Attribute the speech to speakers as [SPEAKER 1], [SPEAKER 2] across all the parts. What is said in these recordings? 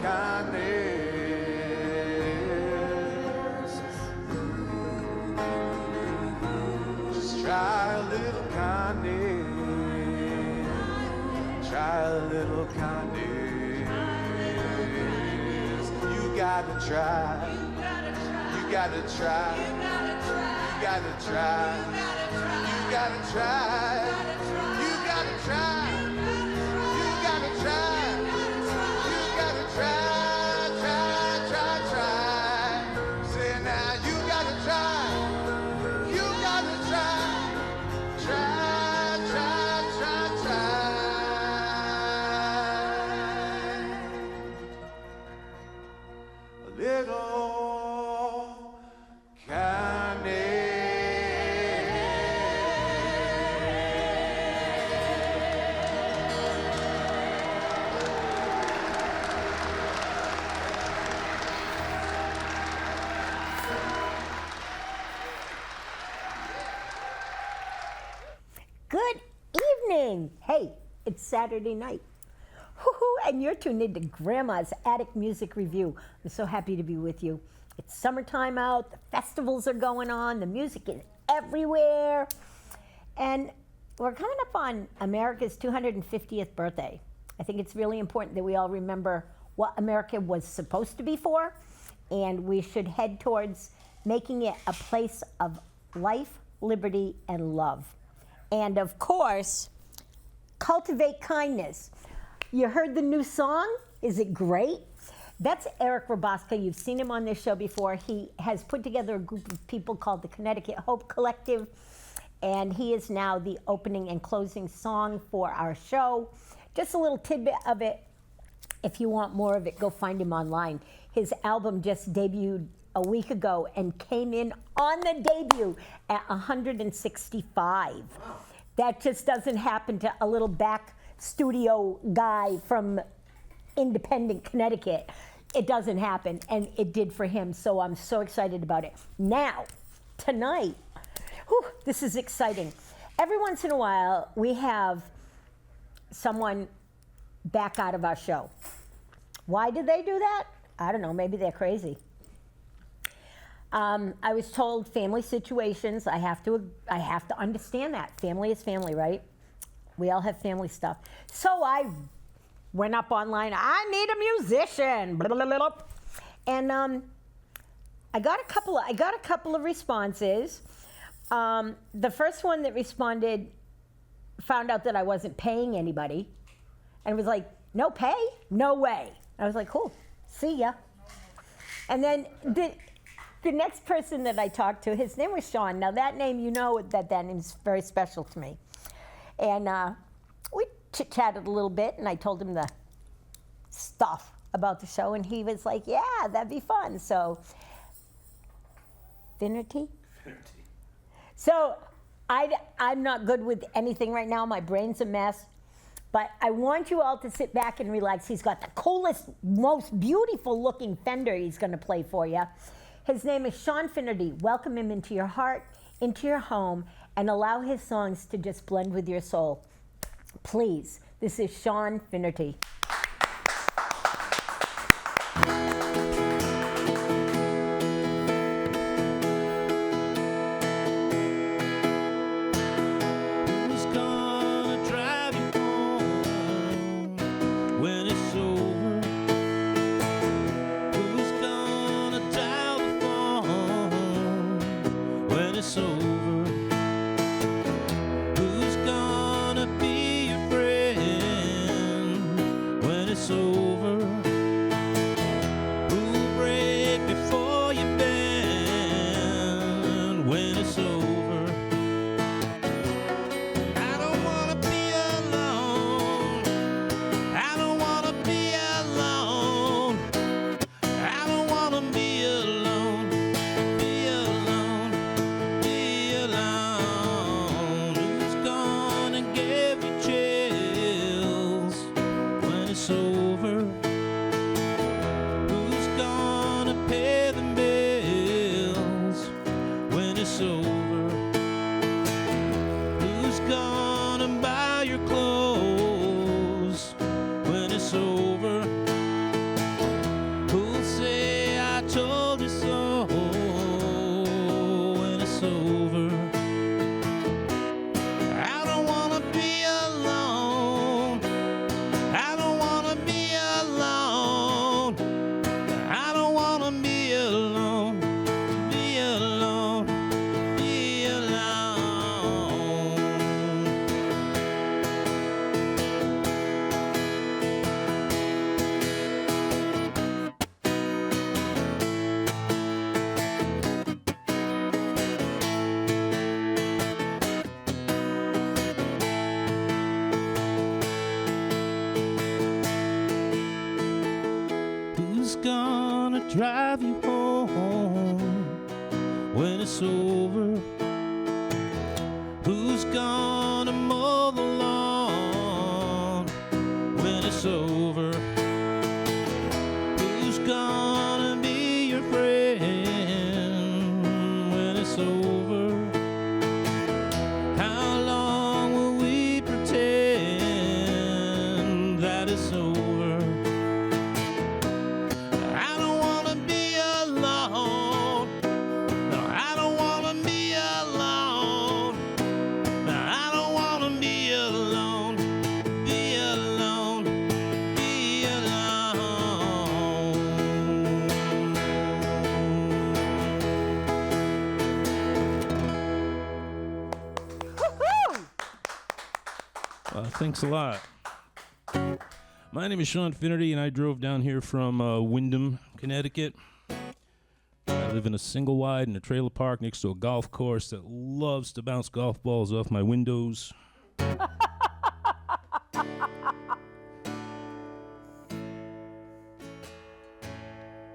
[SPEAKER 1] kindness. Just try a little kindness. Try a little kindness. You gotta try. You gotta try. You gotta try. You gotta try. You gotta try. You gotta try. You gotta try, try. Say now, you gotta try. You gotta try. Try. A little kindness.
[SPEAKER 2] Good evening. Hey, it's Saturday night. Woo-hoo, and you're tuned into Grandma's Attic Music Review. I'm so happy to be with you. It's summertime out, the festivals are going on, the music is everywhere. And we're coming up on America's 250th birthday. I think it's really important that we all remember what America was supposed to be for, and we should head towards making it a place of life, liberty, and love. And of course, cultivate kindness. You heard the new song? Is it great? That's Eric Roboska. You've seen him on this show before. He has put together a group of people called the Connecticut Hope Collective, and he is now the opening and closing song for our show. Just a little tidbit of it. If you want more of it, go find him online. His album just debuted a week ago and came in on the debut at 165. That just doesn't happen to a little back studio guy from independent Connecticut. It doesn't happen, and it did for him, so I'm so excited about it. Now, tonight, this is exciting. Every once in a while, we have someone back out of our show. Why did they do that? I don't know, maybe they're crazy. I was told family situations, I have to understand that. Family is family, right? We all have family stuff. So I went up online, I need a musician, blah, blah, blah, blah. And I got a couple of responses. The first one that responded found out that I wasn't paying anybody, and was like, no pay? No way. I was like, cool, see ya. And then the next person that I talked to, his name was Sean. Now that name, you know that name is very special to me. And we chit-chatted a little bit, and I told him the stuff about the show, and he was like, yeah, that'd be fun. So, Finnerty? So, I'm not good with anything right now. My brain's a mess. But I want you all to sit back and relax. He's got the coolest, most beautiful looking Fender he's going to play for you. His name is Sean Finnerty. Welcome him into your heart, into your home, and allow his songs to just blend with your soul. Please, this is Sean Finnerty.
[SPEAKER 3] Over Who's gonna drive you home when it's over? Who's gonna mow the lawn when it's over? Who's gonna be your friend when it's over? How long will we pretend that it's over? I don't wanna be alone. No, I don't wanna be alone. No, I don't wanna be alone. Be alone. Be alone. Thanks a lot. My name is Sean Finnerty, and I drove down here from Windham, Connecticut. I live in a single wide in a trailer park next to a golf course that loves to bounce golf balls off my windows. I'm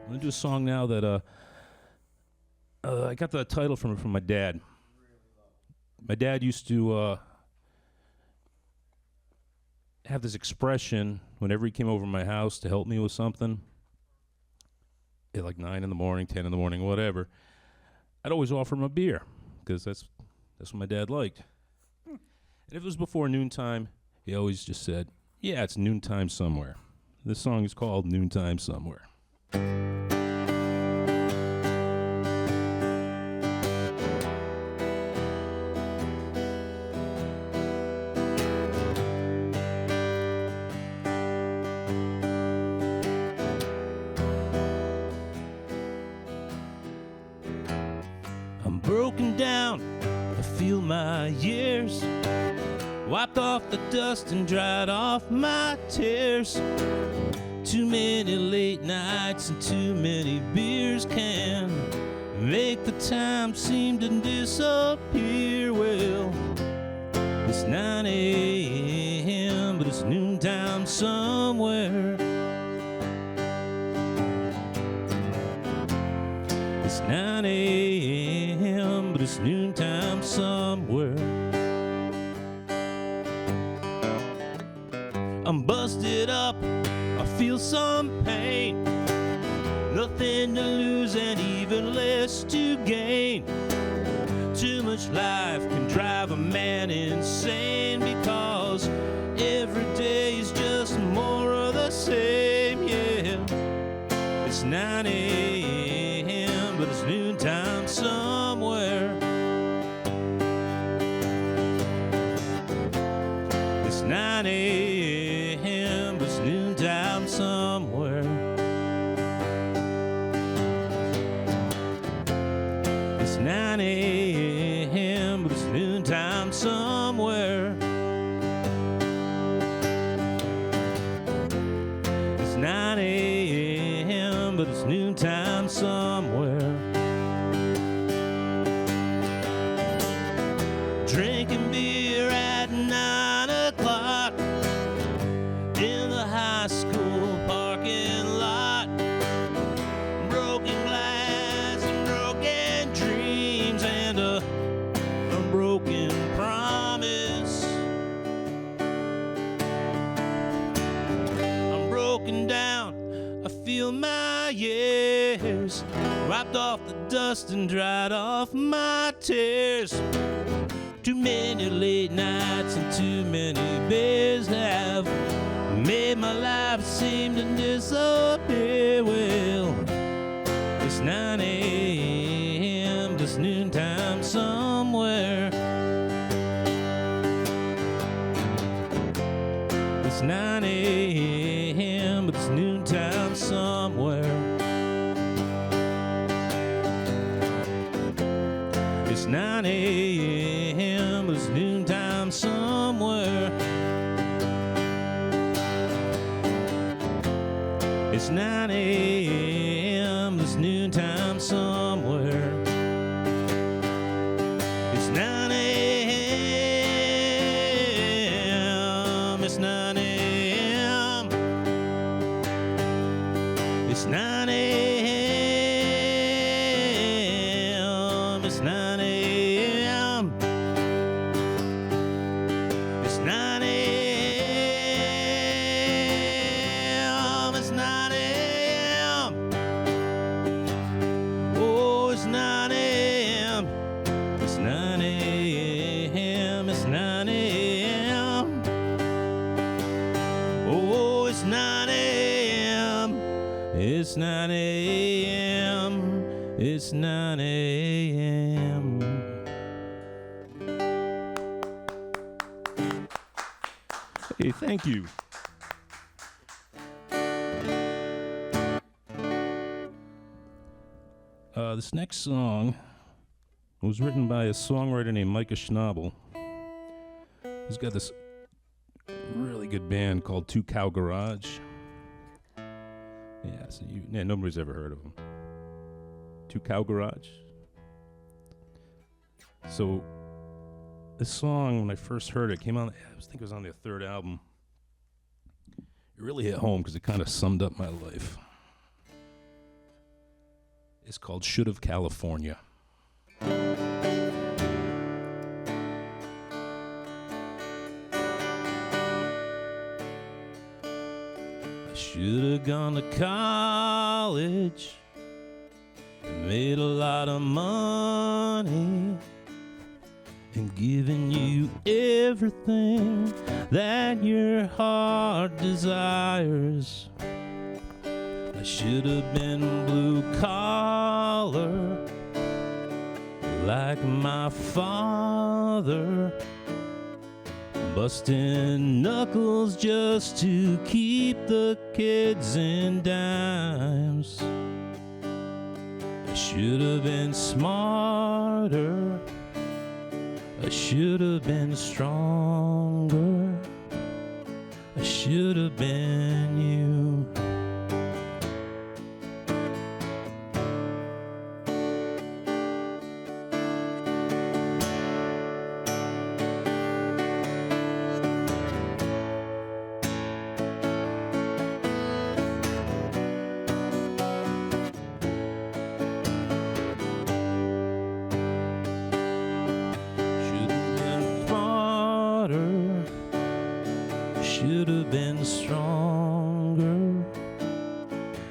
[SPEAKER 3] gonna do a song now that I got the title from my dad. My dad used to have this expression whenever he came over to my house to help me with something at like 9 in the morning, 10 in the morning, whatever. I'd always offer him a beer because that's what my dad liked. And if it was before noontime, he always just said, yeah, it's noontime somewhere. This song is called Noontime Somewhere. Broken down, I feel my years, wiped off the dust and dried off my tears. Too many late nights and too many beers can make the time seem to disappear. Well, it's 9 a.m., but it's noontime somewhere. It's 9 a.m., but it's noontime somewhere. I'm busted up, I feel some pain. Nothing to lose and even less to gain. Too much life can drive a man insane because every day is just more of the same, yeah. It's 9 a.m., but it's noontime somewhere. It's 9 a.m., but it's noontime somewhere. It's 9 a.m., but it's noontime somewhere. It's 9 a.m., but it's noontime somewhere. Drinking beer at 9 o'clock in the high school parking lot. Broken glass and broken dreams and a broken promise. I'm broken down, I feel my years, wiped off the dust and dried off my tears. Too many late nights and too many beers have made my life seem to disappear. Well, it's 9 a.m., just noontime somewhere. It's 9 a.m., but it's noontime somewhere. It's 9 a.m., but it's noontime somewhere. It's 9 a.m., but it's noontime somewhere. It's 9 a.m., it's 9 a.m., It's 9 a.m. It's 9 a.m. It's 9 a.m. It's 9 a.m. Oh, it's 9 a.m. It's 9 a.m. It's 9 a.m. Oh, it's 9 a.m. It's 9 a.m. It's 9 a.m. Hey, thank you. This next song was written by a songwriter named Micah Schnabel. He's got this really good band called Two Cow Garage. Yeah, nobody's ever heard of them. Two Cow Garage. So this song, when I first heard it, came out, I think it was on their third album. It really hit home because it kind of summed up my life. It's called Should Have California. I should have gone to college and made a lot of money and given you everything that your heart desires. I should have been blue collar like my father, busting knuckles just to keep the kids in dimes. I should have been smarter. I should have been stronger. I should have been you. Should have been stronger.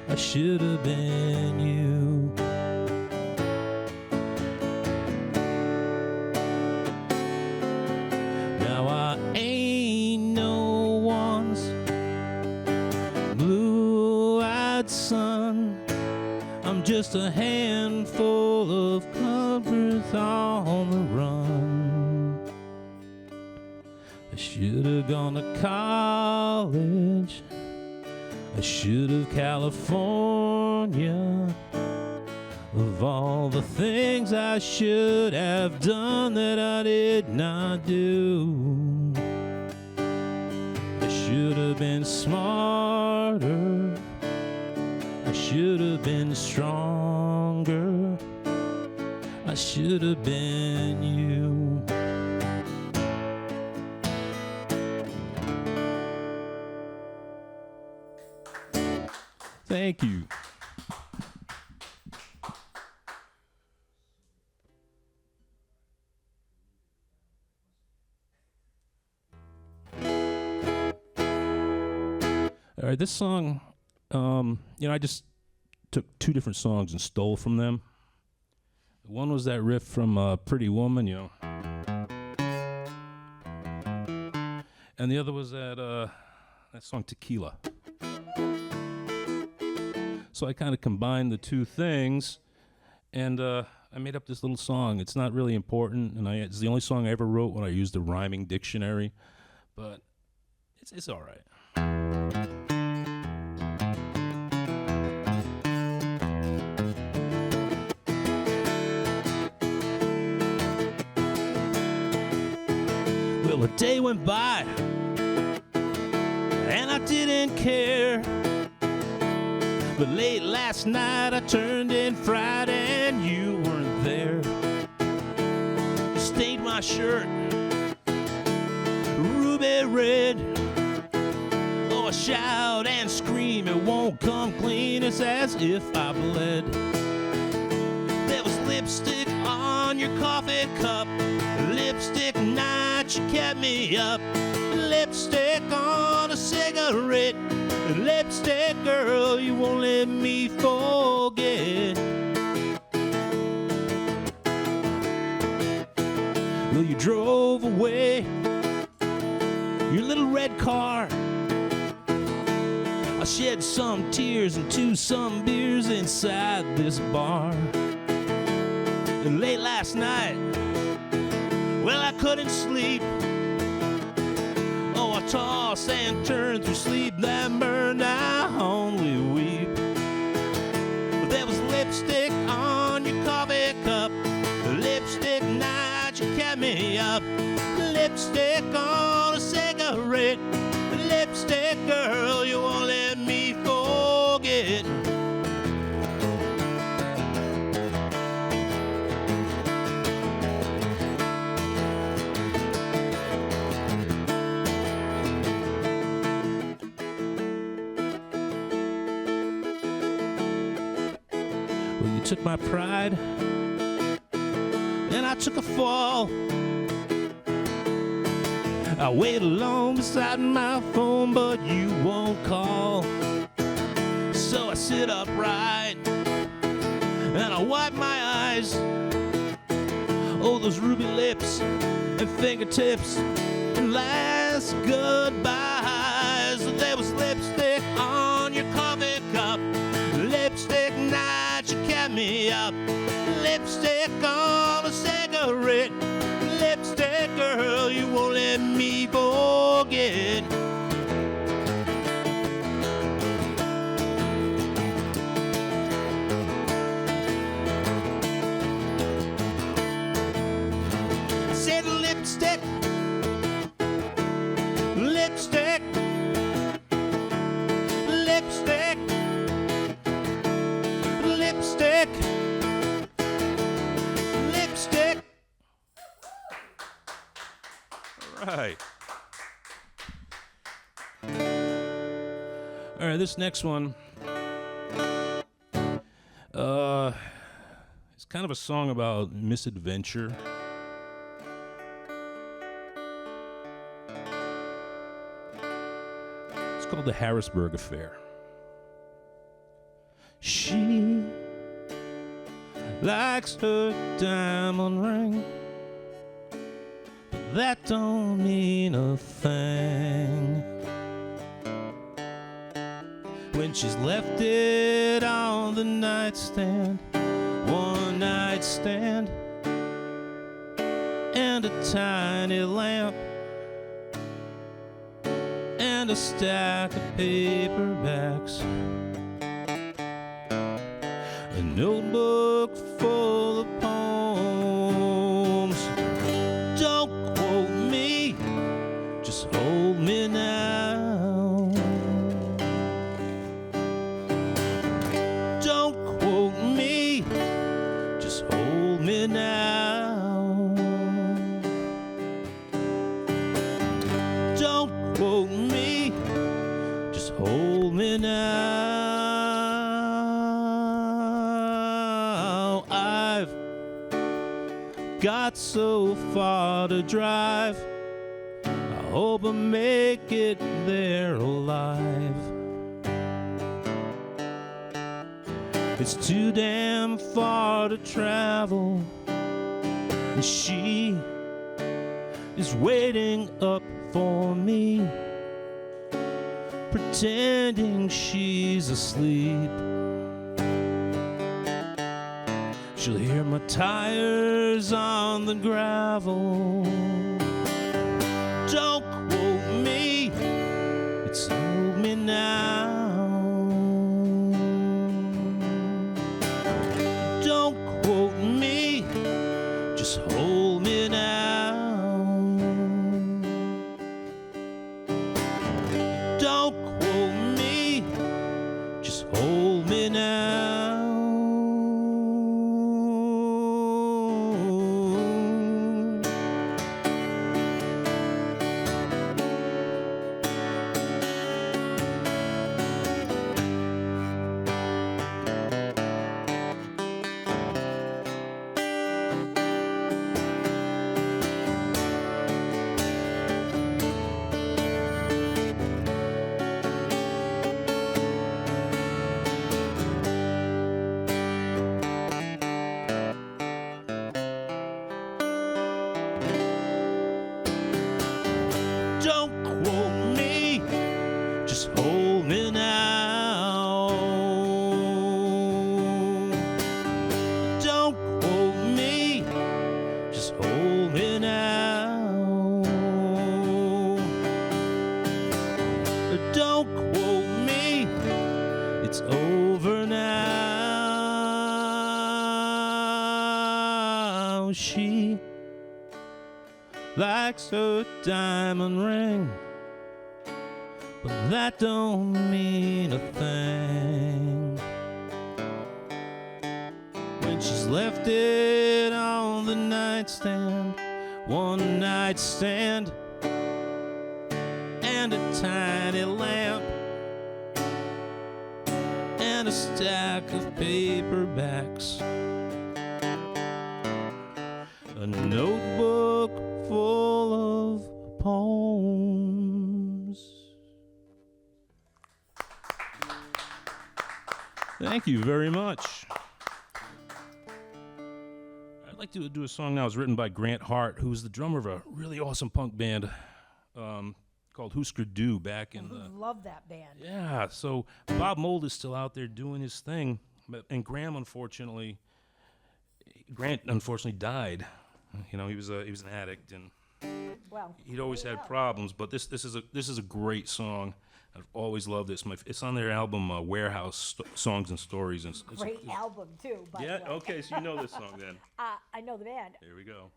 [SPEAKER 3] I should have been you. Now I ain't no one's blue-eyed son. I'm just a handful of covers on the run. I should have gone to college. I should have California. Of all the things I should have done that I did not do. I should have been smarter. I should have been stronger. I should have been you. Thank you. All right, this song, I just took two different songs and stole from them. One was that riff from Pretty Woman, and the other was that song Tequila. So I kind of combined the two things, and I made up this little song. It's not really important, and it's the only song I ever wrote when I used a rhyming dictionary, but it's all right. Well, a day went by, and I didn't care. But late last night I turned in Friday and you weren't there. You stained my shirt ruby red. Oh, I shout and scream, it won't come clean. It's as if I bled. There was lipstick on your coffee cup, lipstick night, you kept me up. Lipstick on a cigarette, lipstick girl, you won't let me forget. Well, you drove away your little red car. I shed some tears into some beers inside this bar. And late last night, well, I couldn't sleep. Oh, I tossed and turned through sleep that burned, I only weep. But there was lipstick on your coffee cup, lipstick night, you kept me up. Lipstick on a cigarette, lipstick girl, you won't let me forget. Well, you took my pride, and I took a fall. I wait alone beside my phone, but you won't call. So I sit upright and I wipe my eyes. Oh, those ruby lips and fingertips and last goodbyes. There was lipstick on your coffee cup, lipstick night, you kept me up. Lipstick on a cigarette, lipstick girl, you won't let me forget. I said lipstick, lipstick, lipstick, lipstick, lipstick. Right. All right, this next one, it's kind of a song about misadventure. It's called The Harrisburg Affair. She likes her diamond ring, that don't mean a thing when she's left it on the nightstand. One night stand and a tiny lamp and a stack of paperbacks, a notebook full of poems. Don't quote me, just hold me now. Don't quote me, just hold me now. Don't quote me, just hold me now. I've got so far to drive, I hope I make it there alive. It's too damn far to travel, and she is waiting up for me, pretending she's asleep. She'll hear my tires on the gravel. Don't quote me, it's hold me now. Don't quote me, just hold me now. Don't quote me, just hold me now. It's over now. She likes her diamond ring, but that don't mean a thing when she's left it on the nightstand. One night stand and a tiny lamp and a stack of paperbacks, a notebook full of poems. Thank you very much. I'd like to do a song now. It's written by Grant Hart, who's the drummer of a really awesome punk band called Husker Du back in the...
[SPEAKER 2] Love that band.
[SPEAKER 3] Yeah, so Bob Mould is still out there doing his thing, and Grant unfortunately died. You know, he was an addict, and
[SPEAKER 2] Well,
[SPEAKER 3] he'd always had problems. But this is a great song. I've always loved it. It's on their album Warehouse Songs and Stories. And
[SPEAKER 2] great album too. By
[SPEAKER 3] yeah.
[SPEAKER 2] the way.
[SPEAKER 3] Okay. So you know this song then.
[SPEAKER 2] I know the band.
[SPEAKER 3] Here we go.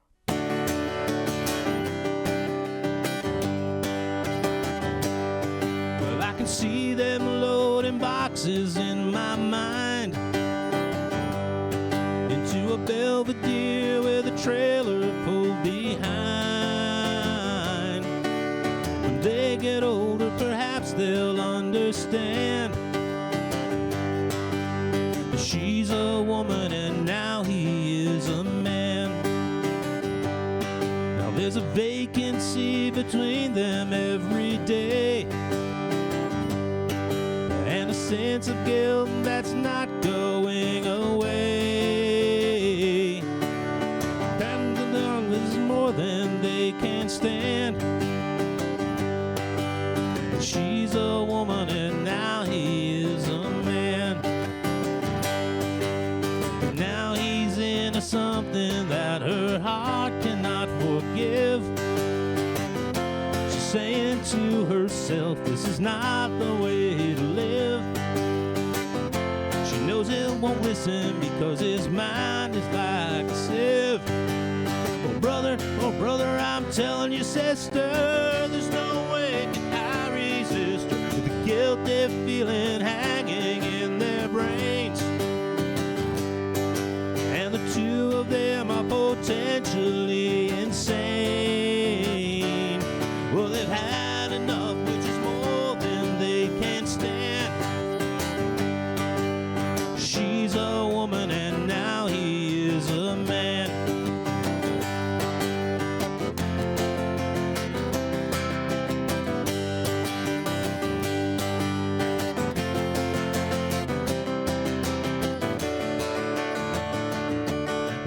[SPEAKER 3] Well, I can see them loading boxes in my mind into a Belvedere with a trailer pulled behind. When they get older, perhaps they'll understand. She's a woman and now he is a man. Now there's a vacancy between them every day, and a sense of guilt that's not going away. And the long is more than they can stand. She's a woman and now he is a man. Now he's into something that her heart cannot forgive. She's saying to herself, this is not the way to live. She knows he won't listen because his mind is like a sieve. Oh brother, I'm telling you, sister, there's no way can I resist her with the guilt they're feeling hanging in their brains. And the two of them are potentially insane. Well, they've had enough, which is more than they can stand. She's a woman and now he is a man.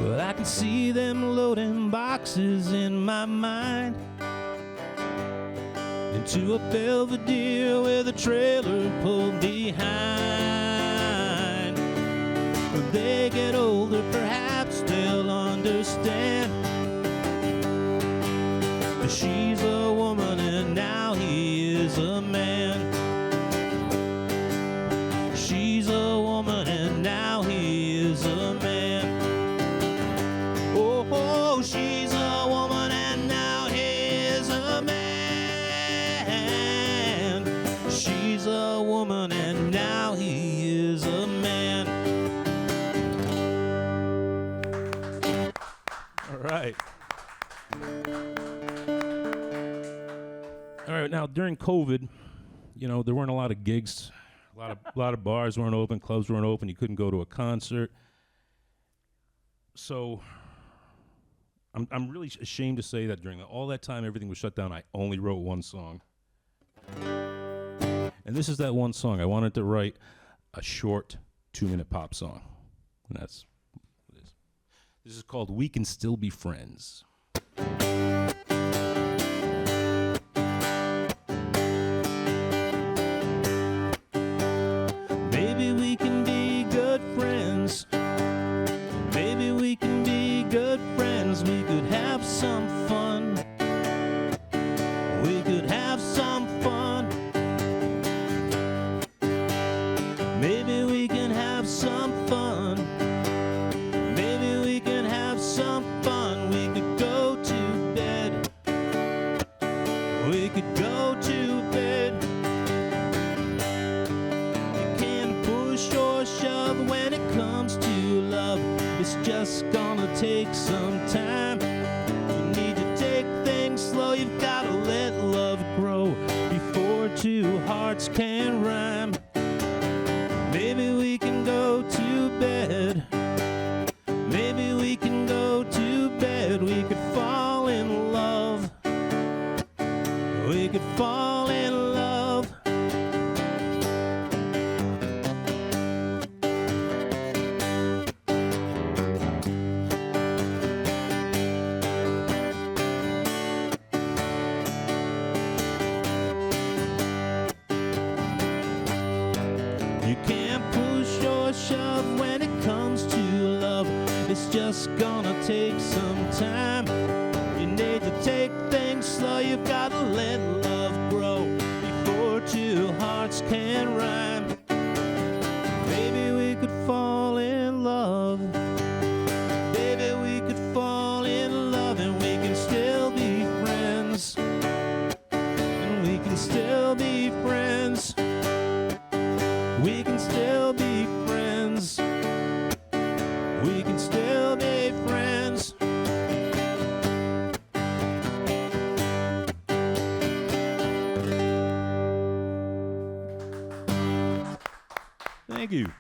[SPEAKER 3] Well, I can see them loading boxes in my mind into a Belvedere with a trailer pulled behind. When they get older, perhaps they'll understand. But she's a woman and now he is a man. She's a woman and now he is a man. Oh, she's a woman and now he is a man. She's a woman and now he is a man. All right. All right, now during COVID, you know, there weren't a lot of gigs. A lot of bars weren't open, clubs weren't open, you couldn't go to a concert. So I'm really ashamed to say that during all that time everything was shut down, I only wrote one song. And this is that one song. I wanted to write a short 2-minute pop song. And that's what it is. This is called We Can Still Be Friends. Maybe we can be good friends. Maybe we can be good friends. We could have some fun. We could have some fun. Maybe can rhyme. Maybe we can go to bed. Maybe we can go to bed. We could fall in love. We could fall in love. You can't push or shove when it comes to love. It's just gonna take some time. You need to take things slow. You've gotta let love grow before two hearts can rhyme. Maybe we could fall in love. Maybe we could fall in love, and we can still be friends. And we can still be friends. We can still be friends. We can still be friends. Thank you.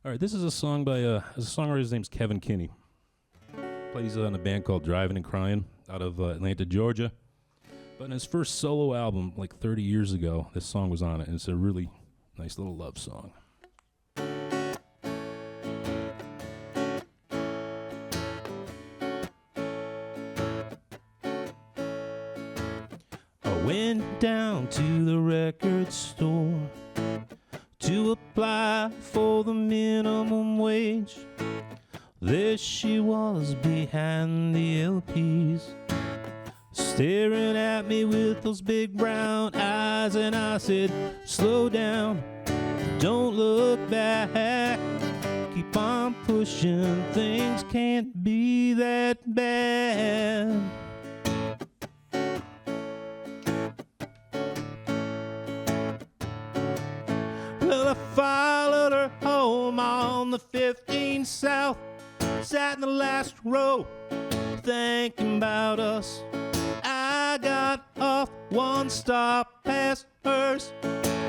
[SPEAKER 3] All right, this is a song by a songwriter. His name's Kevin Kinney. Plays in a band called Driving and Crying out of Atlanta, Georgia. But in his first solo album, like 30 years ago, this song was on it, and it's a really nice little love song. I went down to the record store to apply for the minimum wage. There she was behind the LPs, staring at me with those big brown eyes, and I said, slow down, don't look back, keep on pushing, things can't be that bad. Well, I followed her home on the 15 South, sat in the last row, thinking about us. I got off one stop past hers.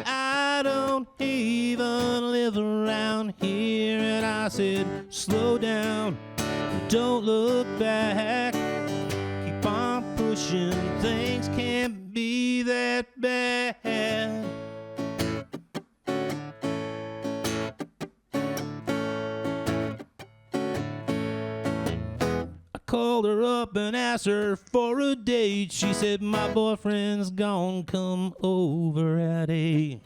[SPEAKER 3] I don't even live around here, and I said, slow down, don't look back, keep on pushing, things can't be that bad. Called her up and asked her for a date. She said, my boyfriend's gone, come over at 8.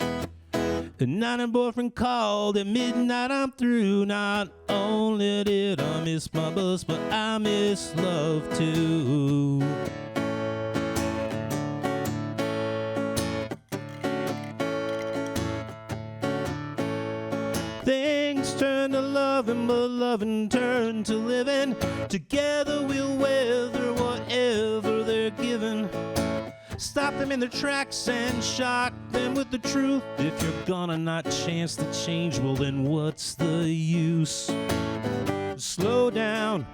[SPEAKER 3] And now her boyfriend called at midnight, I'm through. Not only did I miss my bus, but I miss love too. Things turn to loving, but loving turn to living. Together we'll weather whatever they're given. Stop them in their tracks and shock them with the truth. If you're gonna not chance the change, well then what's the use? Slow down,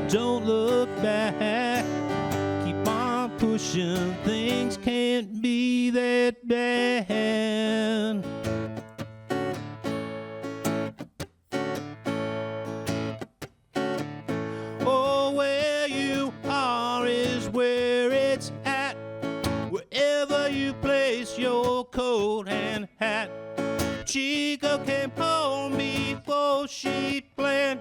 [SPEAKER 3] don't look back, keep on pushing, things can't be that bad. Oh, where you are is where it's at. Wherever you place your coat and hat. Chico came home before she planned.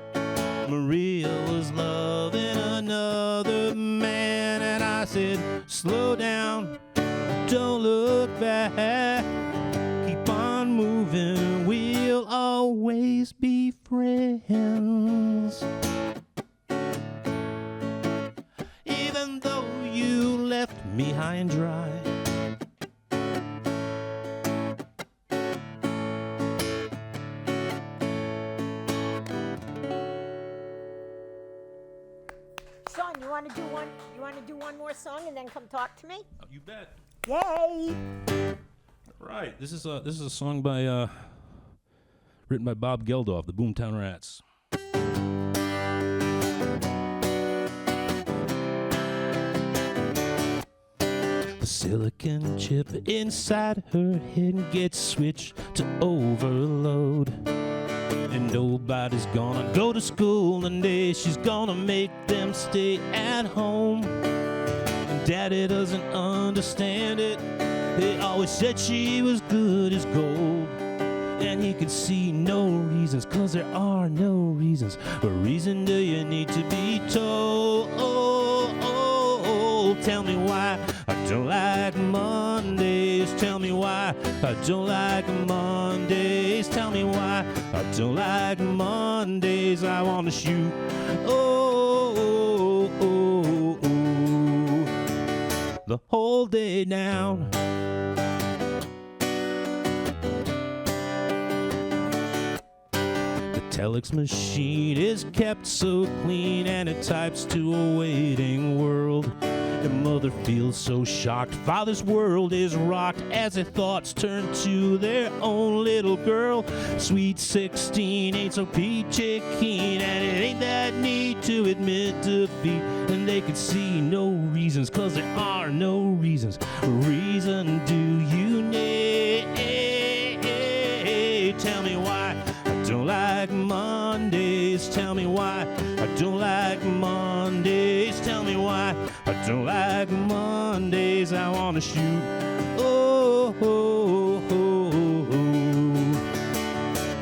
[SPEAKER 3] Maria was loving another man, and I said, slow down, don't look back, keep on moving, we'll always be friends. Even though you left me high and dry.
[SPEAKER 2] Sean, you want to do one? You want to do one more song and then come talk to me?
[SPEAKER 3] Oh, you bet.
[SPEAKER 2] Yay!
[SPEAKER 3] All right, this is a song by written by Bob Geldof, the Boomtown Rats. The silicon chip inside her head gets switched to overload. And nobody's gonna go to school today. She's gonna make them stay at home. And Daddy doesn't understand it. He always said she was good as gold. And he could see no reasons, 'cause there are no reasons. What reason do you need to be told? Tell me why I don't like Mondays. Tell me why I don't like Mondays. Tell me why I don't like Mondays. I want to shoot. The whole day down. The telex machine is kept so clean, and it types to a waiting world. The mother feels so shocked. Father's world is rocked as their thoughts turn to their own little girl. Sweet 16 ain't so peachy keen, and it ain't that neat to admit defeat. And they can see no reasons, 'cause there are no reasons. Reason do you need? Tell me why I don't like Mondays. Tell me why I don't like Mondays. Tell me why I don't like Mondays. I wanna shoot.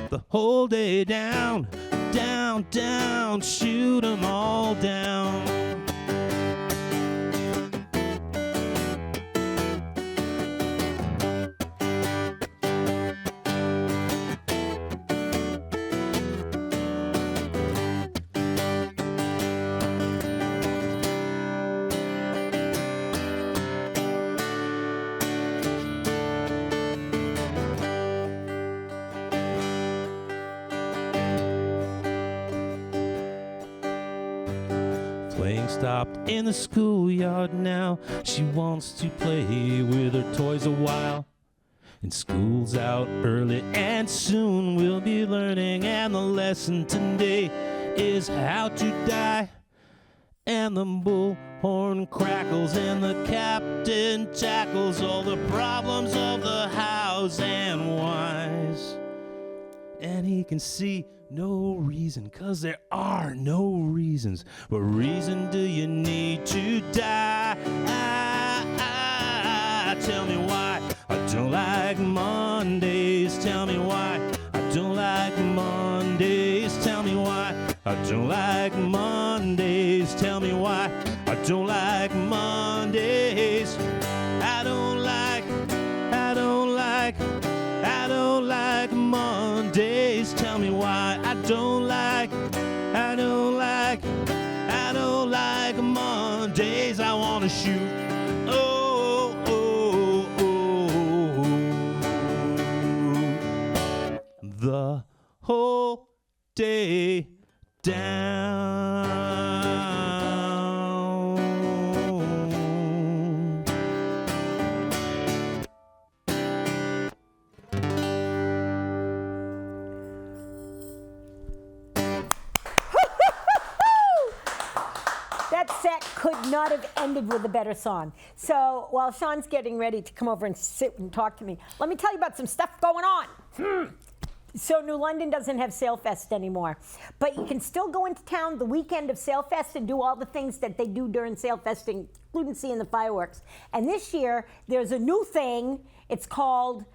[SPEAKER 3] The whole day down, down, down. Shoot 'em all down. Playing stopped in the schoolyard now. She wants to play with her toys a while. And school's out early and soon we'll be learning. And the lesson today is how to die. And the bullhorn crackles and the captain tackles all the problems of the hows and whys. And he can see no reason, 'cause there are no reasons. What reason do you need to die? Tell me why I don't like Mondays. Tell me why I don't like Mondays. Tell me why I don't like Mondays. Tell me why I don't like Mondays. I don't like Mondays. Tell me why I don't like Mondays. I wanna shoot. The whole day down.
[SPEAKER 2] That set could not have ended with a better song. So while Sean's getting ready to come over and sit and talk to me, let me tell you about some stuff going on. So New London doesn't have Sailfest anymore, but you can still go into town the weekend of Sailfest and do all the things that they do during Sailfest, including seeing the fireworks. And this year, there's a new thing. It's called,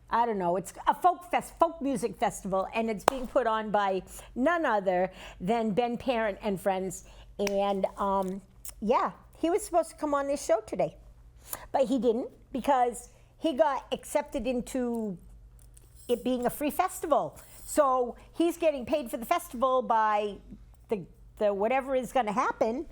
[SPEAKER 2] I don't know, it's a folk music festival, and it's being put on by none other than Ben Parent and Friends. And yeah, he was supposed to come on this show today, but he didn't because he got accepted into it being a free festival. So he's getting paid for the festival by the whatever is going to happen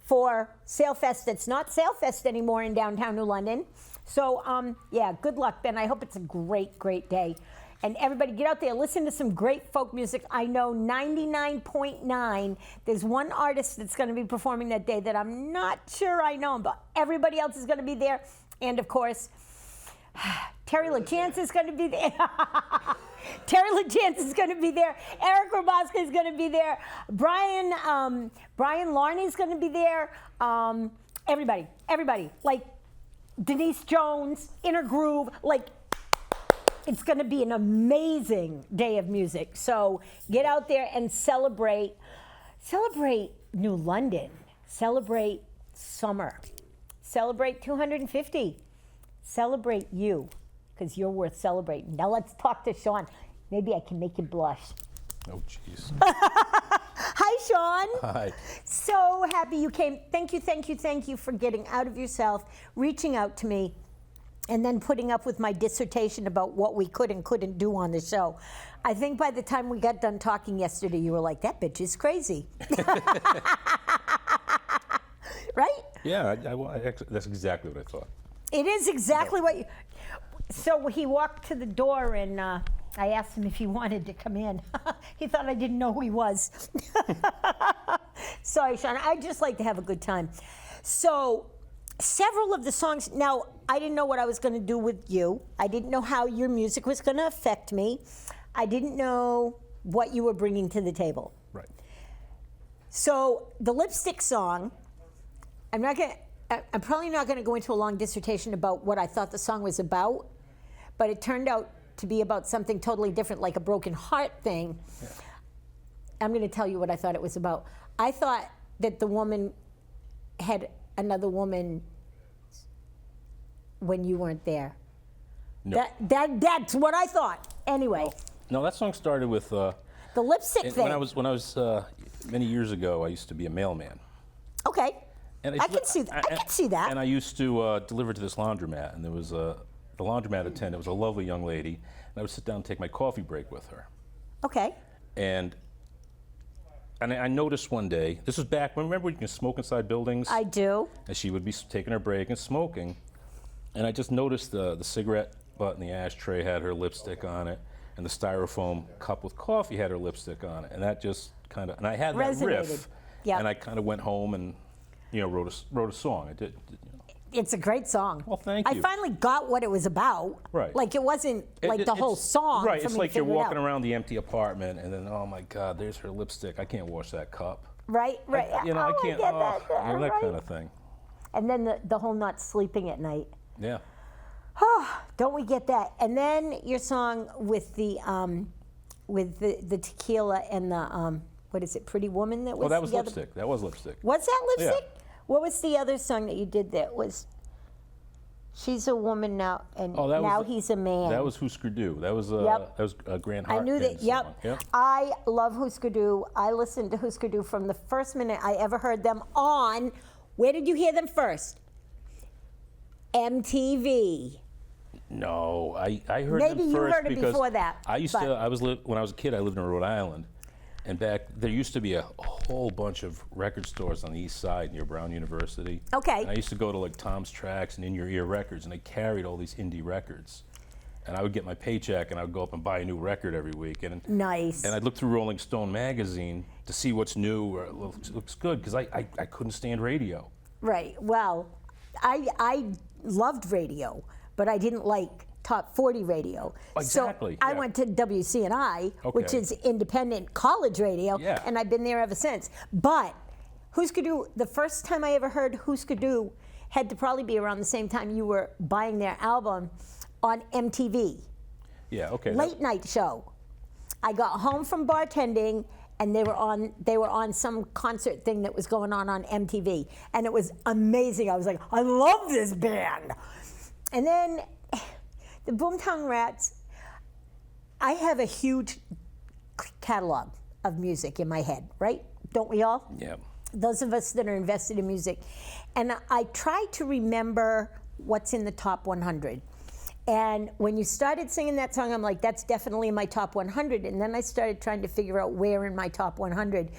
[SPEAKER 2] for Sailfest that's not Sailfest anymore in downtown New London. So yeah, good luck, Ben. I hope it's a great, great day. And everybody get out there, listen to some great folk music. I know 99.9. There's one artist that's going to be performing that day that I'm not sure I know him, but everybody else is going to be there. And of course, Terry LaChance is going to be there. Terry LaChance is going to be there. Eric Roboska is going to be there. Brian Larney is going to be there. Everybody. Like, Denise Jones, Inner Groove, like, it's going to be an amazing day of music. So get out there and celebrate New London, celebrate summer, celebrate 250, celebrate you, because you're worth celebrating. Now let's talk to Sean. Maybe I can make you blush.
[SPEAKER 4] Oh, jeez.
[SPEAKER 2] Hi, Sean.
[SPEAKER 4] Hi.
[SPEAKER 2] So happy you came. Thank you for getting out of yourself, reaching out to me, and then putting up with my dissertation about what we could and couldn't do on the show. I think by the time we got done talking yesterday, you were like, that bitch is crazy. Right?
[SPEAKER 4] Yeah, actually, that's exactly what I thought.
[SPEAKER 2] It is exactly what you... So he walked to the door and I asked him if he wanted to come in. He thought I didn't know who he was. Sorry, Sean. I just like to have a good time. So several of the songs... Now, I didn't know what I was going to do with you. I didn't know how your music was going to affect me. I didn't know what you were bringing to the table.
[SPEAKER 4] Right.
[SPEAKER 2] So the Lipstick song, I'm probably not going to go into a long dissertation about what I thought the song was about, but it turned out to be about something totally different, like a broken heart thing. Yeah. I'm going to tell you what I thought it was about. I thought that the woman had another woman when you weren't there.
[SPEAKER 4] No.
[SPEAKER 2] That's what I thought. Anyway.
[SPEAKER 4] No, that song started with
[SPEAKER 2] the lipstick thing.
[SPEAKER 4] When I was many years ago, I used to be a mailman.
[SPEAKER 2] Okay.
[SPEAKER 4] And
[SPEAKER 2] I can see that.
[SPEAKER 4] And I used to deliver to this laundromat, and there was the laundromat attendant was a lovely young lady, and I would sit down and take my coffee break with her.
[SPEAKER 2] Okay.
[SPEAKER 4] And I noticed one day, this was back, remember you can smoke inside buildings?
[SPEAKER 2] I do.
[SPEAKER 4] And she would be taking her break and smoking, and I just noticed the cigarette butt in the ashtray had her lipstick on it, and the styrofoam cup with coffee had her lipstick on it, and that just kind of, and I had that riff, and I kind of went home and, wrote a song. I did.
[SPEAKER 2] It's a great song.
[SPEAKER 4] Well, thank you.
[SPEAKER 2] I finally got what it was about.
[SPEAKER 4] Right.
[SPEAKER 2] Like it wasn't like the whole song.
[SPEAKER 4] Right.
[SPEAKER 2] For
[SPEAKER 4] it's
[SPEAKER 2] me
[SPEAKER 4] like
[SPEAKER 2] to
[SPEAKER 4] you're
[SPEAKER 2] figure it
[SPEAKER 4] walking
[SPEAKER 2] out.
[SPEAKER 4] around the empty apartment, and then oh my God, there's her lipstick. I can't wash that cup.
[SPEAKER 2] Right. Right.
[SPEAKER 4] I can't.
[SPEAKER 2] I get that,
[SPEAKER 4] that
[SPEAKER 2] right.
[SPEAKER 4] kind of thing.
[SPEAKER 2] And then the whole not sleeping at night.
[SPEAKER 4] Yeah.
[SPEAKER 2] Oh, don't we get that? And then your song with the tequila and the what is it, Pretty Woman that was.
[SPEAKER 4] Oh, that was
[SPEAKER 2] together?
[SPEAKER 4] lipstick. That was lipstick.
[SPEAKER 2] Was that lipstick?
[SPEAKER 4] Yeah.
[SPEAKER 2] What was the other song that you did that was? She's a woman now, and now he's a man.
[SPEAKER 4] That was Husker Du. That was Grant Hart.
[SPEAKER 2] I knew that.
[SPEAKER 4] Yep.
[SPEAKER 2] I love Husker Du. I listened to Husker Du from the first minute I ever heard them on. Where did you hear them first? MTV.
[SPEAKER 4] No, I heard
[SPEAKER 2] Maybe
[SPEAKER 4] them
[SPEAKER 2] you
[SPEAKER 4] first
[SPEAKER 2] heard it
[SPEAKER 4] because
[SPEAKER 2] before that.
[SPEAKER 4] When I was a kid, I lived in Rhode Island, and there used to be a whole bunch of record stores on the east side near Brown University.
[SPEAKER 2] Okay.
[SPEAKER 4] And I used to go to like Tom's Tracks and In Your Ear Records, and they carried all these indie records. And I would get my paycheck, and I would go up and buy a new record every week. And
[SPEAKER 2] Nice.
[SPEAKER 4] And I'd look through Rolling Stone magazine to see what's new or looks good, because I couldn't stand radio.
[SPEAKER 2] Right. Well, I loved radio, but I didn't like top 40 radio.
[SPEAKER 4] Exactly.
[SPEAKER 2] So I went to WCNI, which
[SPEAKER 4] Okay.
[SPEAKER 2] is independent college radio,
[SPEAKER 4] Yeah.
[SPEAKER 2] and I've been there ever since. But Husker Du, the first time I ever heard Husker Du had to probably be around the same time you were buying their album on MTV.
[SPEAKER 4] Yeah. Okay.
[SPEAKER 2] Late night show. I got home from bartending, and they were on some concert thing that was going on MTV, and it was amazing. I was like, I love this band. And then the Boomtown Rats, I have a huge catalog of music in my head, right? Don't we all?
[SPEAKER 4] Yeah.
[SPEAKER 2] Those of us that are invested in music. And I try to remember what's in the top 100. And when you started singing that song, I'm like, that's definitely in my top 100. And then I started trying to figure out where in my top 100.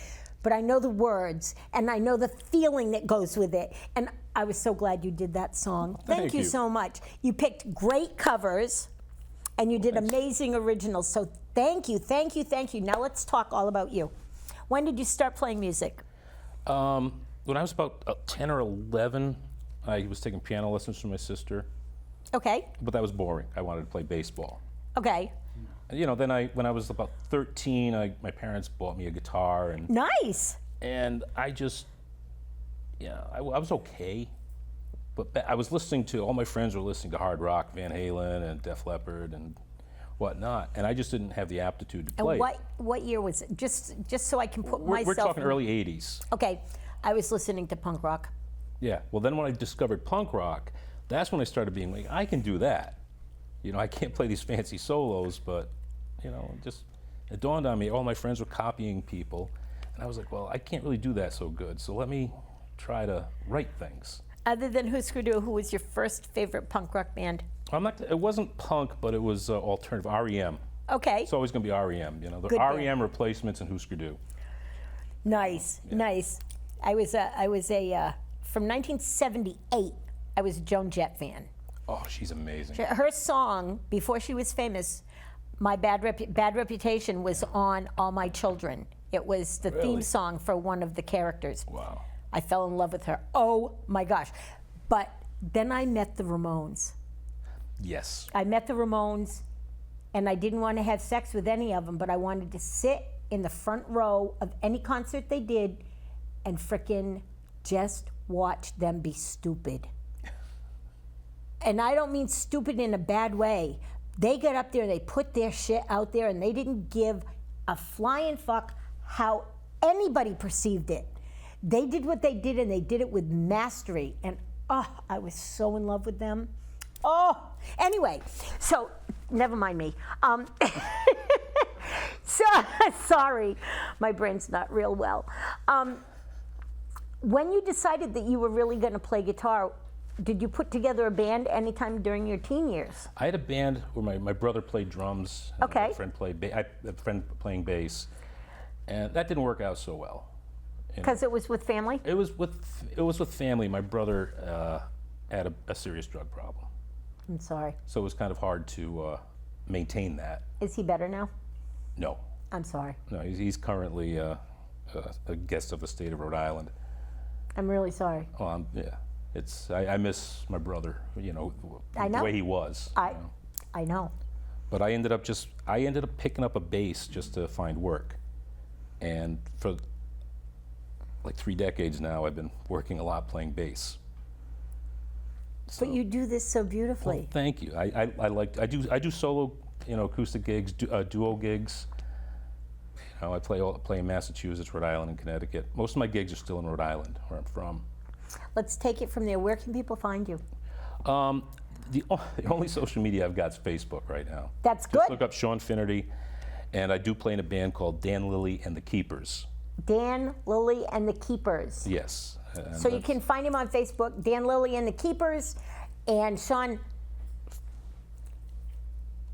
[SPEAKER 2] But I know the words, and I know the feeling that goes with it. And I was so glad you did that song. Thank you so much. You picked great covers, and you did amazing originals. So thank you. Now let's talk all about you. When did you start playing music?
[SPEAKER 4] When I was about 10 or 11, I was taking piano lessons from my sister.
[SPEAKER 2] Okay.
[SPEAKER 4] But that was boring. I wanted to play baseball.
[SPEAKER 2] Okay.
[SPEAKER 4] Then when I was about 13, my parents bought me a guitar, and
[SPEAKER 2] Nice.
[SPEAKER 4] I just, I was okay. But I was listening to, all my friends were listening to hard rock, Van Halen and Def Leppard and whatnot, and I just didn't have the aptitude to play.
[SPEAKER 2] And what year was it? Just so I can put
[SPEAKER 4] We're
[SPEAKER 2] myself
[SPEAKER 4] talking
[SPEAKER 2] in-
[SPEAKER 4] early 80s.
[SPEAKER 2] Okay, I was listening to punk rock.
[SPEAKER 4] Yeah, well then when I discovered punk rock, that's when I started being like, I can do that. You know, I can't play these fancy solos, but, you know, it dawned on me, all my friends were copying people, and I was like, well, I can't really do that so good, so let me try to write things.
[SPEAKER 2] Other than Husker Du, who was your first favorite punk rock band?
[SPEAKER 4] It wasn't punk, but it was alternative, REM.
[SPEAKER 2] Okay.
[SPEAKER 4] It's always going to be REM, you know, the
[SPEAKER 2] Good band.
[SPEAKER 4] REM replacements and Husker Du.
[SPEAKER 2] Nice, nice. I was from 1978, I was a Joan Jett fan.
[SPEAKER 4] Oh, she's amazing.
[SPEAKER 2] Her song, before she was famous, My Bad Reputation, was on All My Children. It was the theme
[SPEAKER 4] Really?
[SPEAKER 2] song for one of the characters.
[SPEAKER 4] Wow.
[SPEAKER 2] I fell in love with her. Oh my gosh. But then I met the Ramones.
[SPEAKER 4] Yes.
[SPEAKER 2] I met the Ramones, and I didn't want to have sex with any of them, but I wanted to sit in the front row of any concert they did and frickin' just watch them be stupid. And I don't mean stupid in a bad way. They got up there and they put their shit out there, and they didn't give a flying fuck how anybody perceived it. They did what they did, and they did it with mastery. And I was so in love with them. Anyway, so never mind me. So sorry, my brain's not real well. When you decided that you were really going to play guitar, did you put together a band anytime during your teen years?
[SPEAKER 4] I had a band where my brother played drums. And
[SPEAKER 2] Okay.
[SPEAKER 4] My friend played I had a friend playing bass, and that didn't work out so well.
[SPEAKER 2] Because it was with family?
[SPEAKER 4] It was with family. My brother had a serious drug problem,
[SPEAKER 2] I'm sorry.
[SPEAKER 4] so it was kind of hard to maintain that.
[SPEAKER 2] Is he better now?
[SPEAKER 4] No,
[SPEAKER 2] I'm sorry.
[SPEAKER 4] no, he's currently a guest of the state of Rhode Island.
[SPEAKER 2] I'm really sorry.
[SPEAKER 4] Yeah, I miss my brother. You know,
[SPEAKER 2] I know.
[SPEAKER 4] the way he was. you know.
[SPEAKER 2] I know.
[SPEAKER 4] But I ended up picking up a bass just to find work, and for like 3 decades now, I've been working a lot playing bass.
[SPEAKER 2] But you do this so beautifully.
[SPEAKER 4] Well, thank you. I do solo, you know, acoustic gigs, duo gigs. You know, I play in Massachusetts, Rhode Island, and Connecticut. Most of my gigs are still in Rhode Island, where I'm from.
[SPEAKER 2] Let's take it from there. Where can people find you?
[SPEAKER 4] The only social media I've got is Facebook right now.
[SPEAKER 2] That's
[SPEAKER 4] Just
[SPEAKER 2] good.
[SPEAKER 4] look up Sean Finnerty, and I do play in a band called Dan Lilly and the Keepers.
[SPEAKER 2] Dan Lilly and the Keepers.
[SPEAKER 4] Yes. and
[SPEAKER 2] So you
[SPEAKER 4] that's-
[SPEAKER 2] can find him on Facebook, Dan Lilly and the Keepers, and Sean.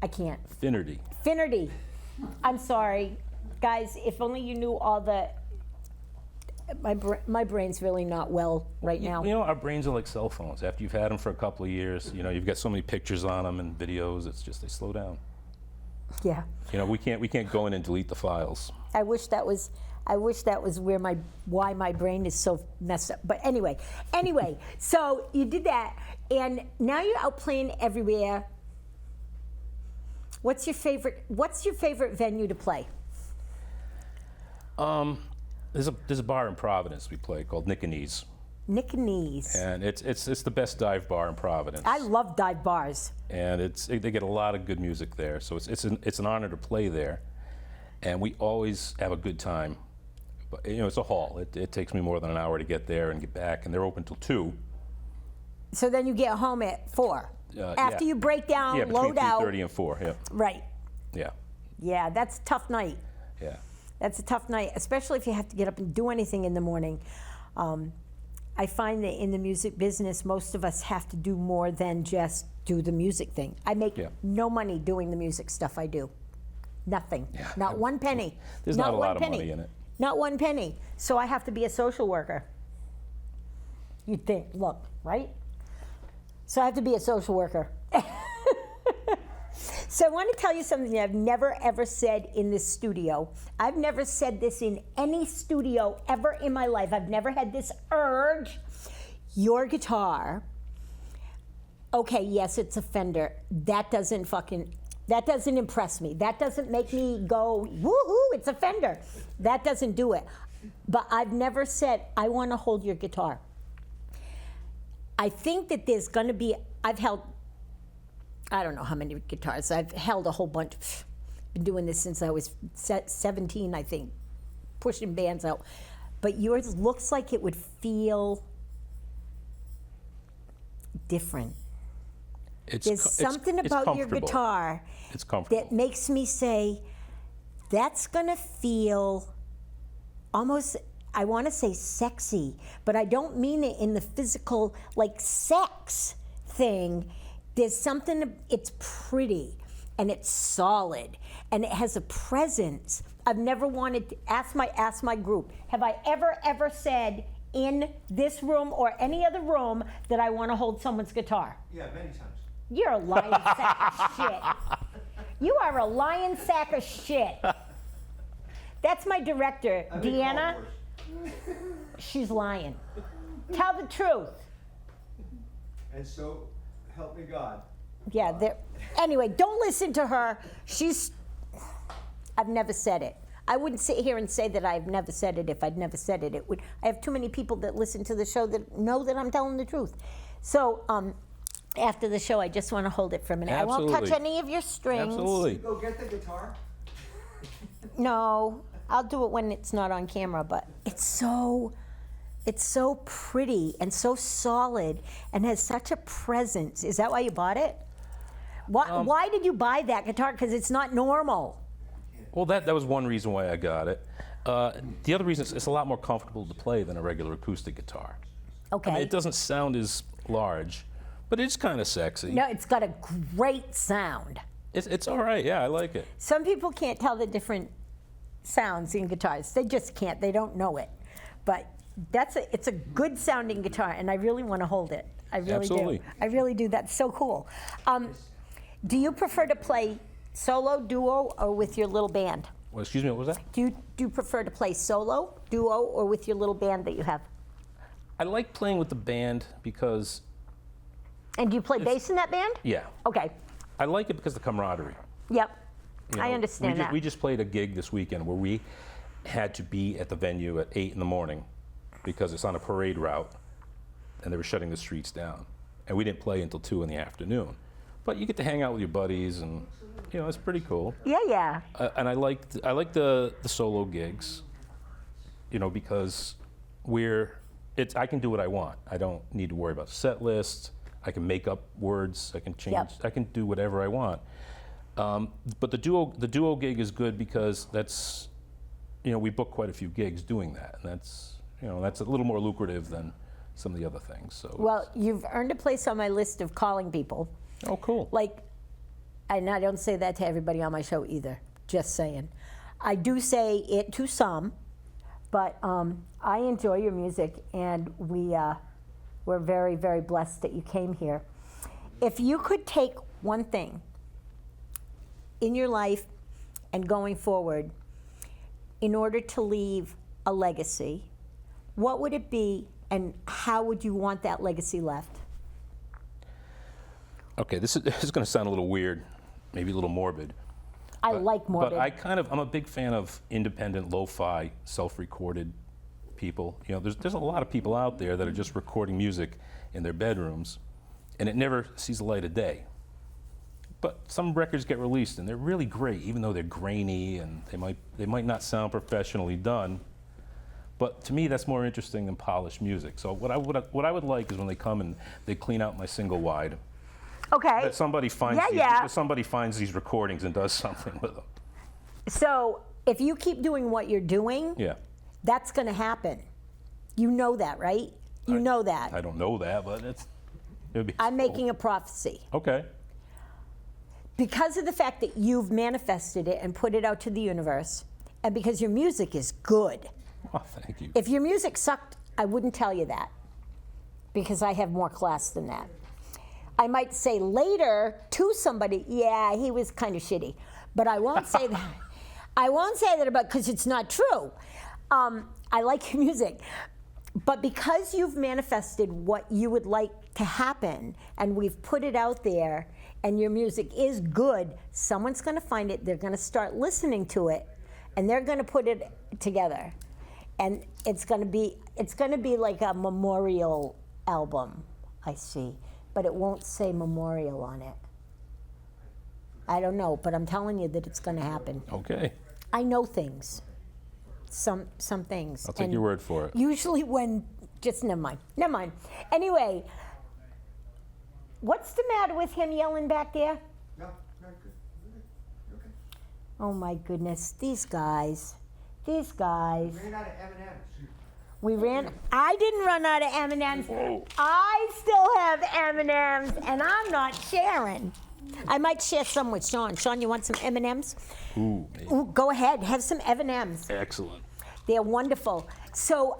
[SPEAKER 2] I can't.
[SPEAKER 4] Finnerty.
[SPEAKER 2] Finnerty. I'm sorry, guys. If only you knew all the. My brain's really not well right now.
[SPEAKER 4] You know, our brains are like cell phones. After you've had them for a couple of years, you know, you've got so many pictures on them and videos. It's just they slow down.
[SPEAKER 2] Yeah.
[SPEAKER 4] You know, we can't go in and delete the files.
[SPEAKER 2] I wish that was why my brain is so messed up. But anyway, so you did that, and now you're out playing everywhere. What's your favorite venue to play?
[SPEAKER 4] There's a bar in Providence we play called Nick and Ease,
[SPEAKER 2] Nick and Knees.
[SPEAKER 4] and it's the best dive bar in Providence.
[SPEAKER 2] I love dive bars.
[SPEAKER 4] And they get a lot of good music there, so it's an honor to play there, and we always have a good time. But you know, it's a haul. It takes me more than an hour to get there and get back, and they're open till 2.
[SPEAKER 2] So then you get home at 4. After
[SPEAKER 4] yeah.
[SPEAKER 2] you break down,
[SPEAKER 4] Yeah, between
[SPEAKER 2] load out.
[SPEAKER 4] 3:30 and 4. Yeah,
[SPEAKER 2] Right.
[SPEAKER 4] yeah,
[SPEAKER 2] Yeah, that's a tough night.
[SPEAKER 4] yeah.
[SPEAKER 2] That's a tough night, especially if you have to get up and do anything in the morning. I find that in the music business, most of us have to do more than just do the music thing. I make
[SPEAKER 4] Yeah.
[SPEAKER 2] no money doing the music stuff I do. Nothing.
[SPEAKER 4] Yeah,
[SPEAKER 2] Not one penny.
[SPEAKER 4] There's not a
[SPEAKER 2] one
[SPEAKER 4] lot of
[SPEAKER 2] penny.
[SPEAKER 4] money in it.
[SPEAKER 2] Not one penny. So I have to be a social worker. You'd think, look, right? So I have to be a social worker. So I want to tell you something I've never ever said in this studio. I've never said this in any studio ever in my life. I've never had this urge. Your guitar, okay, yes, it's a Fender. That doesn't impress me. That doesn't make me go, woohoo, it's a Fender. That doesn't do it. But I've never said, I want to hold your guitar. I think that there's going to be, I've held, I don't know how many guitars. I've held a whole bunch. Been doing this since I was 17, I think, pushing bands out. But yours looks like it would feel different. There's something about your guitar that makes me say, that's gonna feel almost, I wanna say sexy, but I don't mean it in the physical, like sex thing. There's something, it's pretty, and it's solid, and it has a presence. I've never wanted to, ask my group, have I ever said in this room or any other room that I wanna hold someone's guitar?
[SPEAKER 5] Yeah, many times.
[SPEAKER 2] You're a lying sack of shit. You are a lying sack of shit. That's my director, Deanna. She's lying. Tell the truth.
[SPEAKER 5] And so, help me God.
[SPEAKER 2] Yeah, anyway, don't listen to her. I've never said it. I wouldn't sit here and say that I've never said it if I'd never said it. I have too many people that listen to the show that know that I'm telling the truth. So, after the show, I just want to hold it for a minute.
[SPEAKER 4] Absolutely.
[SPEAKER 2] I won't touch any of your strings.
[SPEAKER 4] Absolutely.
[SPEAKER 5] Go get the guitar.
[SPEAKER 2] No, I'll do it when it's not on camera, but it's so pretty and so solid and has such a presence. Is that why you bought it? Why did you buy that guitar? Because it's not normal.
[SPEAKER 4] Well, that was one reason why I got it. The other reason is it's a lot more comfortable to play than a regular acoustic guitar.
[SPEAKER 2] Okay.
[SPEAKER 4] I mean, it doesn't sound as large, but it's kind of sexy.
[SPEAKER 2] No, it's got a great sound.
[SPEAKER 4] It's all right. Yeah, I like it.
[SPEAKER 2] Some people can't tell the different sounds in guitars. They just can't. They don't know it. But it's a good sounding guitar, and I really want to hold it. I really
[SPEAKER 4] Absolutely.
[SPEAKER 2] do. I really do. That's so cool. Do you prefer to play solo, duo, or with your little band?
[SPEAKER 4] Well, excuse me, what was that?
[SPEAKER 2] Do you prefer to play solo, duo, or with your little band that you have?
[SPEAKER 4] I like playing with the band because...
[SPEAKER 2] And do you play bass in that band?
[SPEAKER 4] Yeah.
[SPEAKER 2] Okay.
[SPEAKER 4] I like it because of the camaraderie.
[SPEAKER 2] Yep.
[SPEAKER 4] You
[SPEAKER 2] I
[SPEAKER 4] know,
[SPEAKER 2] understand that.
[SPEAKER 4] We just played a gig this weekend where we had to be at the venue at 8 in the morning because it's on a parade route and they were shutting the streets down. And we didn't play until 2 in the afternoon. But you get to hang out with your buddies and, you know, it's pretty cool.
[SPEAKER 2] Yeah.
[SPEAKER 4] And I like the solo gigs, you know, because I can do what I want. I don't need to worry about set lists. I can make up words. I can change.
[SPEAKER 2] Yep.
[SPEAKER 4] I can do whatever I want. But the duo gig is good because that's, you know, we book quite a few gigs doing that, and that's a little more lucrative than some of the other things. So.
[SPEAKER 2] Well, you've earned a place on my list of calling people.
[SPEAKER 4] Oh, cool.
[SPEAKER 2] And I don't say that to everybody on my show either. Just saying. I do say it to some, but I enjoy your music, and we're very, very blessed that you came here. If you could take one thing in your life and going forward in order to leave a legacy, what would it be, and how would you want that legacy left?
[SPEAKER 4] Okay, this is going to sound a little weird, maybe a little morbid.
[SPEAKER 2] I like morbid.
[SPEAKER 4] But I'm a big fan of independent, lo-fi, self-recorded people. You know, there's a lot of people out there that are just recording music in their bedrooms, and it never sees the light of day. But some records get released, and they're really great, even though they're grainy and they might not sound professionally done. But to me, that's more interesting than polished music. So what I would like is when they come and they clean out my single wide.
[SPEAKER 2] Okay.
[SPEAKER 4] That somebody finds these recordings and does something with them.
[SPEAKER 2] So if you keep doing what you're doing,
[SPEAKER 4] Yeah.
[SPEAKER 2] that's going to happen. You know that, right? You know that.
[SPEAKER 4] I don't know that, but it would be.
[SPEAKER 2] I'm making a prophecy.
[SPEAKER 4] Okay.
[SPEAKER 2] Because of the fact that you've manifested it and put it out to the universe, and because your music is good.
[SPEAKER 4] Oh, thank you.
[SPEAKER 2] If your music sucked, I wouldn't tell you that, because I have more class than that. I might say later to somebody, yeah, he was kind of shitty, but I won't say that. I won't say that about, because it's not true. I like your music. But because you've manifested what you would like to happen, and we've put it out there, and your music is good, someone's going to find it, they're going to start listening to it, and they're going to put it together. And it's going to be like a memorial album I see. But it won't say memorial on it. I don't know, but I'm telling you that it's going to happen.
[SPEAKER 4] Okay.
[SPEAKER 2] I know things. Some things.
[SPEAKER 4] I'll take
[SPEAKER 2] And
[SPEAKER 4] your word for it.
[SPEAKER 2] Usually when, just never mind. Never mind. Anyway, what's the matter with him yelling back there?
[SPEAKER 5] No, not good. You're okay.
[SPEAKER 2] Oh my goodness, these guys. These guys.
[SPEAKER 5] Ran out of M&M's.
[SPEAKER 2] We ran. I didn't run out of M&Ms. I still have M&Ms, and I'm not sharing. I might share some with Sean. Sean, you want some M&Ms?
[SPEAKER 4] Ooh,
[SPEAKER 2] Ooh, go ahead. Have some M&Ms.
[SPEAKER 4] excellent.
[SPEAKER 2] They're wonderful. So,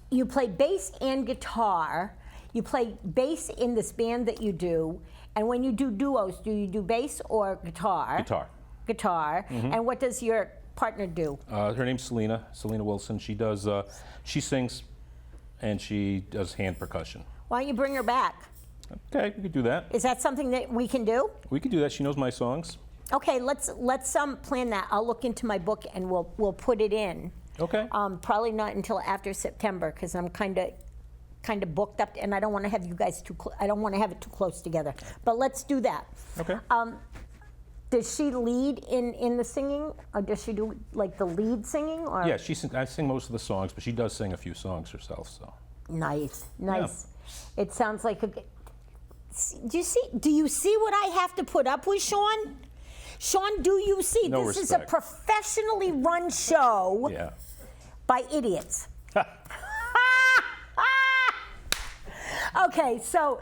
[SPEAKER 2] you play bass and guitar. You play bass in this band that you do. And when you do duos, do you do bass or guitar?
[SPEAKER 4] Guitar.
[SPEAKER 2] Guitar. And what does your partner do?
[SPEAKER 4] Her name's Selena Wilson. She does, she sings and she does hand percussion.
[SPEAKER 2] Why don't you bring her back?
[SPEAKER 4] Okay, we could do that.
[SPEAKER 2] Is that something that we can do?
[SPEAKER 4] We could do that. She knows my songs.
[SPEAKER 2] Okay, let's plan that. I'll look into my book and we'll put it in.
[SPEAKER 4] Okay.
[SPEAKER 2] Probably not until after September because I'm kind of booked up and I don't want to have you guys I don't want to have it too close together. But let's do that.
[SPEAKER 4] Okay.
[SPEAKER 2] Does she lead in the singing, or does she do like the lead singing? Or?
[SPEAKER 4] Yeah, I sing most of the songs, but she does sing a few songs herself. So.
[SPEAKER 2] Nice. It sounds like a. Do you see what I have to put up with, Sean? Sean, do you see?
[SPEAKER 4] No
[SPEAKER 2] This is a
[SPEAKER 4] respect.
[SPEAKER 2] professionally run show
[SPEAKER 4] Yeah.
[SPEAKER 2] by idiots. Okay, so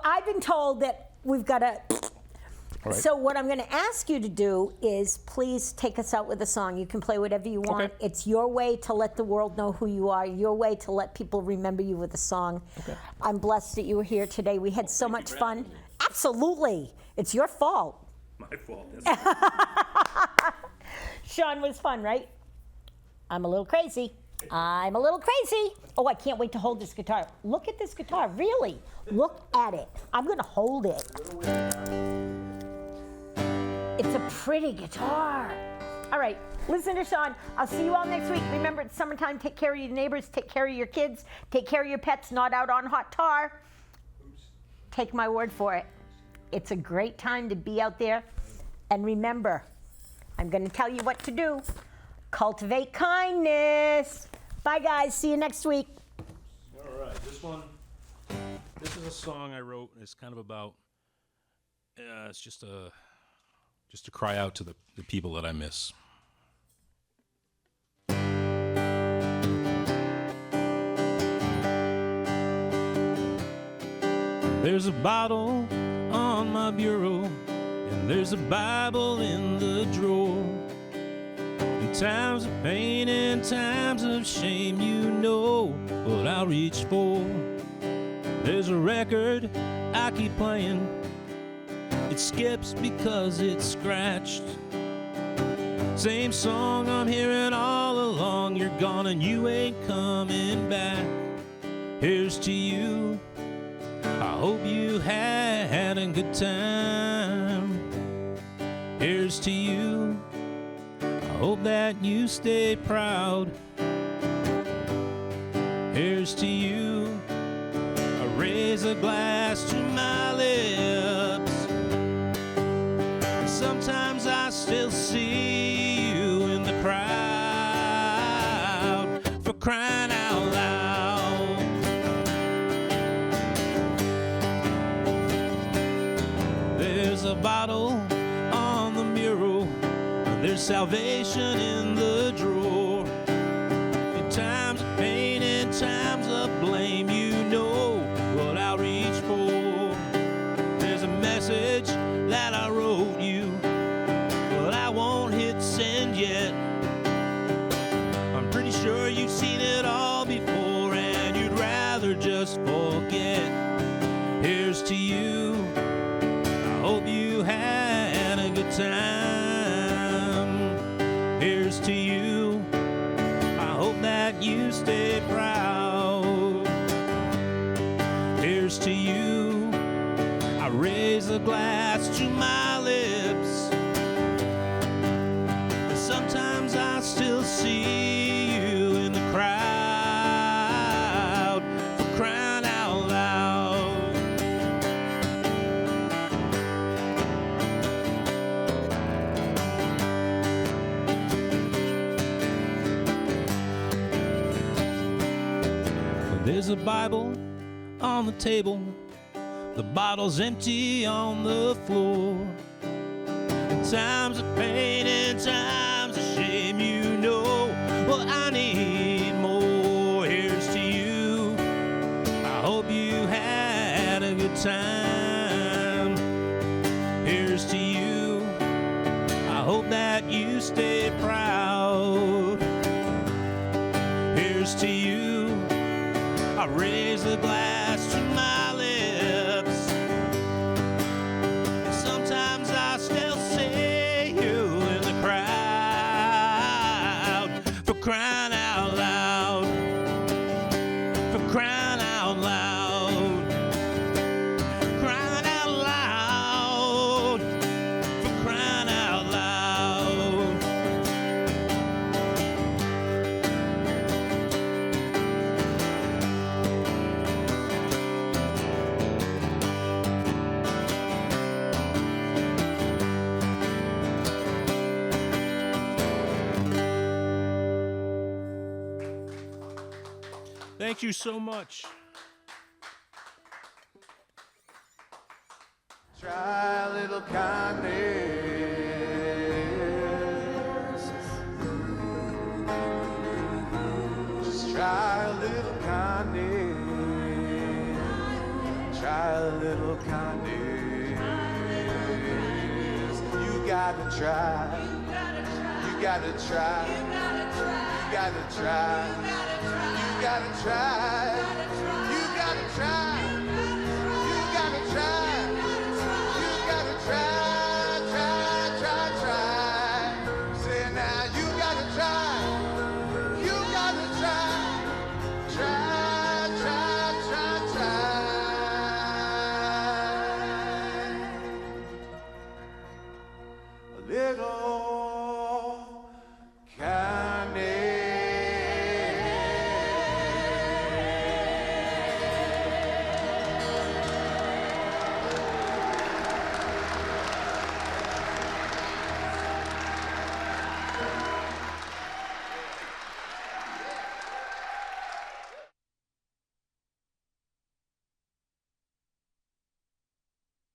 [SPEAKER 2] I've been told that we've got to.
[SPEAKER 4] All right.
[SPEAKER 2] So what I'm going to ask you to do is please take us out with a song. You can play whatever you want.
[SPEAKER 4] Okay.
[SPEAKER 2] It's your way to let the world know who you are, your way to let people remember you with a song.
[SPEAKER 4] Okay.
[SPEAKER 2] I'm blessed that you were here today. We had so much fun. Absolutely. It's your fault.
[SPEAKER 4] My fault.
[SPEAKER 2] Sean was fun, right? I'm a little crazy. Oh, I can't wait to hold this guitar. Look at this guitar, really. Look at it. I'm going to hold it. It's a pretty guitar. All right, listen to Sean. I'll see you all next week. Remember, it's summertime. Take care of your neighbors. Take care of your kids. Take care of your pets, not out on hot tar. Take my word for it. It's a great time to be out there. And remember, I'm going to tell you what to do. Cultivate kindness. Bye, guys. See you next week.
[SPEAKER 4] All right, this is a song I wrote. It's kind of about, it's just to cry out to the people that I miss. There's a bottle on my bureau, and there's a Bible in the drawer. In times of pain and times of shame, you know what I'll reach for. There's a record I keep playing. It skips because it's scratched. Same song I'm hearing all along. You're gone and you ain't coming back. Here's to you. I hope you had a good time. Here's to you. I hope that you stay proud. Here's to you. I raise a glass to my lips. Sometimes I still see you in the crowd, for crying out loud. There's a bottle on the mural, there's salvation in the drawer. In times of pain and times of blame, you know what I'll reach for. There's a message that I wrote you, but I won't hit send yet. I'm pretty sure you've seen it all before and you'd rather just forget. Here's to you. I hope you had a good time. Here's to you. I hope that you stay proud. Here's to you. I raise a glass to my lips. And sometimes I still see you in the crowd, for crying out
[SPEAKER 3] a Bible on the table. The bottle's empty on the floor. In times of pain and times of shame, you know, well, I need more. Here's to you. I hope you had a good time. Here's to you. I hope that you stay proud. Here's to you. I raise the glass to my lips. Sometimes I still see you in the crowd. For crying out loud. For crying out loud. Crying out loud. For crying out loud. Thank you so much.
[SPEAKER 1] Try a little kindness. Just try a little kindness. Try a little kindness. You gotta try. You gotta try. You gotta try. You gotta try. You gotta try.